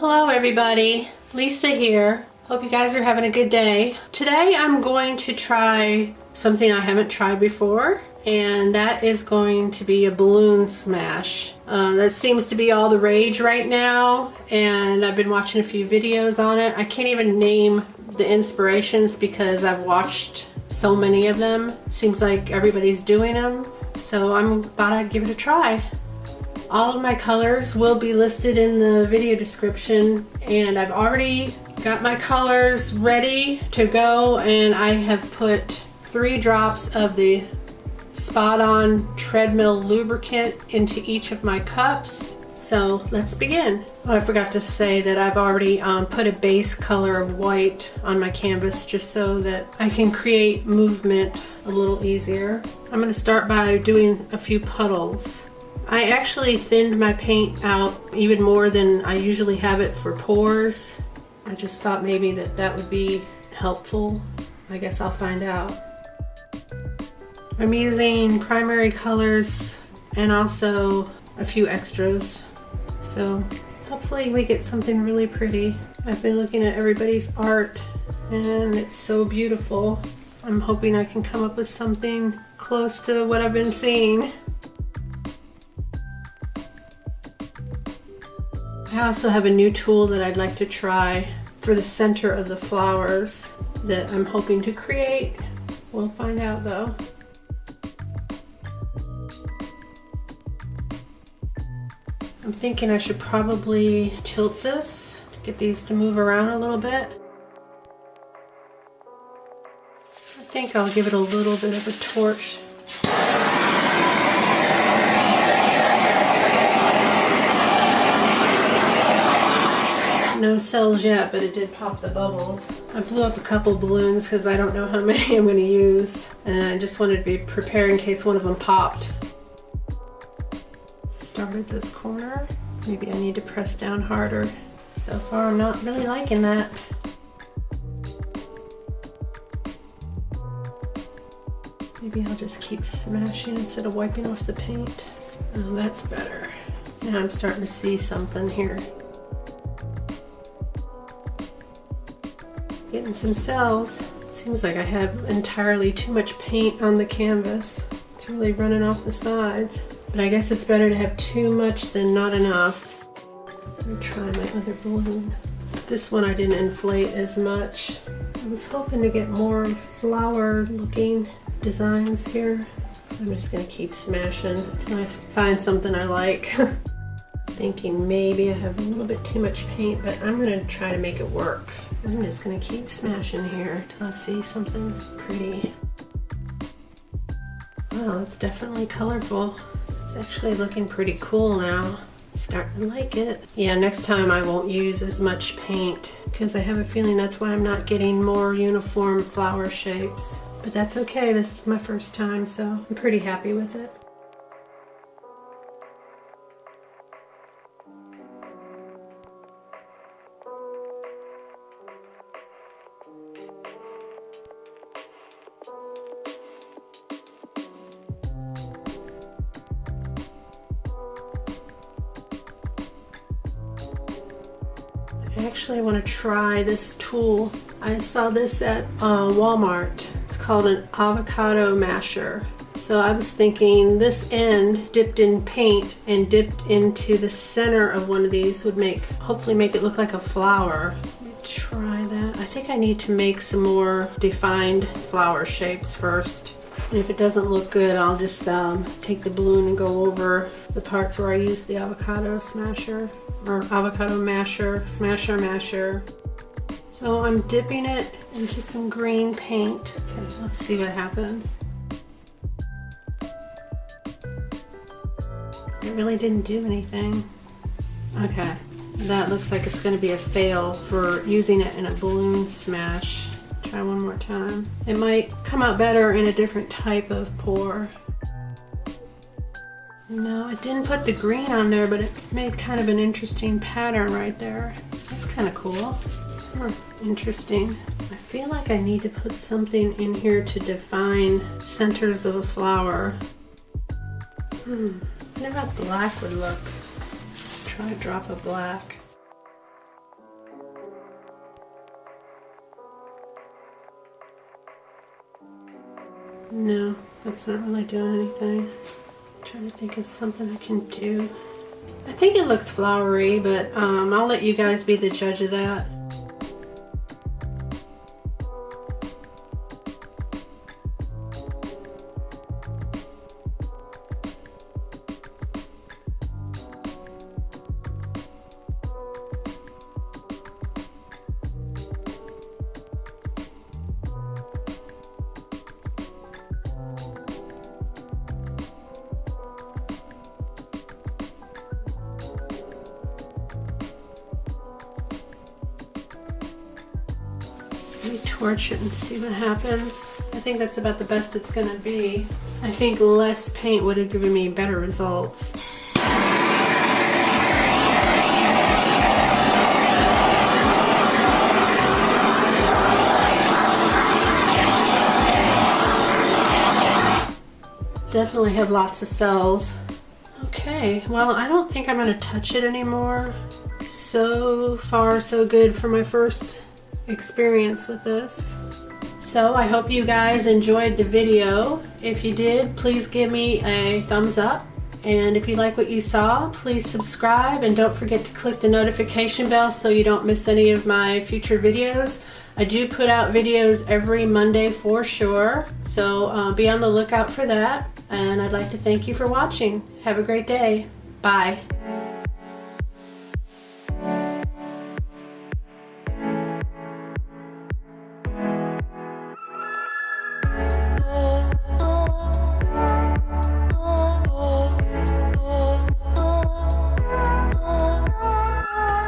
Hello everybody, Lisa here. Hope you guys are having a good day. Today I'm going to try something I haven't tried before, and that is going to be a balloon smash. That seems to be all the rage right now, and I've been watching a few videos on it. I can't even name the inspirations because I've watched so many of them. Seems like everybody's doing them, so I thought I'd give it a try. All of my colors will be listed in the video description, and I've already got my colors ready to go, and I have put 3 drops of the Spot On treadmill lubricant into each of my cups. So let's begin. Oh, I forgot to say that I've already put a base color of white on my canvas just so that I can create movement a little easier. I'm going to start by doing a few puddles. I actually thinned my paint out even more than I usually have it for pours. I just thought maybe that would be helpful. I guess I'll find out. I'm using primary colors and also a few extras. So hopefully we get something really pretty. I've been looking at everybody's art and it's so beautiful. I'm hoping I can come up with something close to what I've been seeing. I also have a new tool that I'd like to try for the center of the flowers that I'm hoping to create. We'll find out though. I'm thinking I should probably tilt this, get these to move around a little bit. I think I'll give it a little bit of a torch. No cells yet, but it did pop the bubbles. I blew up a couple balloons because I don't know how many I'm going to use, and I just wanted to be prepared in case one of them popped. Started this corner. Maybe I need to press down harder. So far I'm not really liking that. Maybe I'll just keep smashing instead of wiping off the paint. Oh, that's better. Now I'm starting to see something here. Getting some cells. Seems like I have entirely too much paint on the canvas. It's really running off the sides. But I guess it's better to have too much than not enough. Let me try my other balloon. This one I didn't inflate as much. I was hoping to get more flower looking designs here. I'm just gonna keep smashing until I find something I like. Thinking maybe I have a little bit too much paint, but I'm gonna try to make it work. I'm just gonna keep smashing here till I see something pretty. Well, it's definitely colorful. It's actually looking pretty cool now. Starting to like it. Yeah, next time I won't use as much paint because I have a feeling that's why I'm not getting more uniform flower shapes. But that's okay, this is my first time, so I'm pretty happy with it. I actually want to try this tool. I saw this at Walmart. It's called an avocado masher. So I was thinking this end dipped in paint and dipped into the center of one of these would hopefully make it look like a flower. Let me try that. I think I need to make some more defined flower shapes first. And if it doesn't look good, I'll just take the balloon and go over the parts where I used the avocado smasher, or avocado masher, masher. So I'm dipping it into some green paint. Okay, let's see what happens. It really didn't do anything. Okay, that looks like it's going to be a fail for using it in a balloon smash. Try one more time. It might come out better in a different type of pour. No, it didn't put the green on there, but it made kind of an interesting pattern right there. That's kind of cool. Interesting. I feel like I need to put something in here to define centers of a flower. I wonder how black would look. Let's try a drop of black. No, that's not really doing anything. I'm trying to think of something I can do. I think it looks flowery, but I'll let you guys be the judge of that. Let me torch it and see what happens. I think that's about the best it's gonna be. I think less paint would have given me better results. Definitely have lots of cells. Okay, well, I don't think I'm gonna touch it anymore. So far, so good for my first experience with this. So I hope you guys enjoyed the video. If you did, please give me a thumbs up. And if you like what you saw, please subscribe and don't forget to click the notification bell so you don't miss any of my future videos. I do put out videos every Monday for sure, so be on the lookout for that. And I'd like to thank you for watching. Have a great day. Bye.